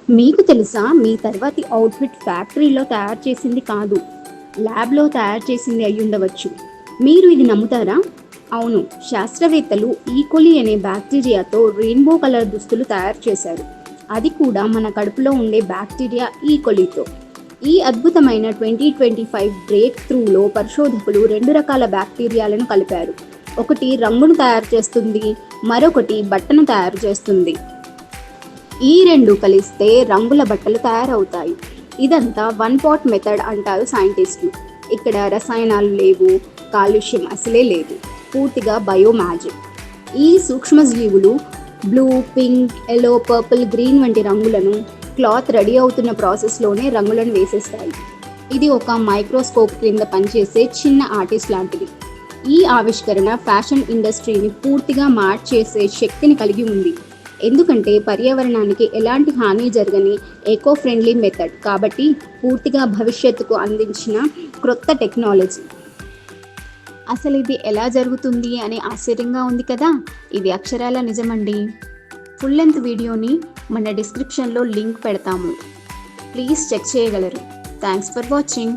మీకు తెలుసా, మీ తర్వాతి అవుట్ఫిట్ ఫ్యాక్టరీలో తయారు చేసింది కాదు, ల్యాబ్లో తయారు చేసింది అయ్యుండవచ్చు. మీరు ఇది నమ్ముతారా? అవును, శాస్త్రవేత్తలు ఈకోలి అనే బ్యాక్టీరియాతో రెయిన్బో కలర్ దుస్తులు తయారు చేశారు. అది కూడా మన కడుపులో ఉండే బ్యాక్టీరియా ఈకోలితో. ఈ అద్భుతమైన 2025 బ్రేక్ త్రూలో పరిశోధకులు 2 రకాల బ్యాక్టీరియాలను కలిపారు. ఒకటి రంగును తయారు చేస్తుంది, మరొకటి బట్టను తయారు చేస్తుంది. ఈ రెండు కలిస్తే రంగుల బట్టలు తయారవుతాయి. ఇదంతా వన్ పాట్ మెథడ్ అంటారు సైంటిస్టులు. ఇక్కడ రసాయనాలు లేవు, కాలుష్యం అసలే లేదు, పూర్తిగా బయో మ్యాజిక్. ఈ సూక్ష్మజీవులు blue, pink, yellow, purple, green వంటి రంగులను క్లాత్ రెడీ అవుతున్న ప్రాసెస్లోనే రంగులను వేసేస్తాయి. ఇది ఒక మైక్రోస్కోప్ క్రింద పనిచేసే చిన్న ఆర్టిస్ట్ లాంటిది. ఈ ఆవిష్కరణ ఫ్యాషన్ ఇండస్ట్రీని పూర్తిగా మార్చేసే శక్తిని కలిగి ఉంది. ఎందుకంటే పర్యావరణానికి ఎలాంటి హాని జరగని ఎకో ఫ్రెండ్లీ మెథడ్ కాబట్టి పూర్తిగా భవిష్యత్తుకు అందించిన క్రొత్త టెక్నాలజీ. అసలు ఇది ఎలా జరుగుతుంది అని ఆశ్చర్యంగా ఉంది కదా? ఇది అక్షరాల నిజమండి. ఫుల్ లెంత్ వీడియోని మన డిస్క్రిప్షన్లో లింక్ పెడతాము, ప్లీజ్ చెక్ చేయగలరు. Thanks for watching.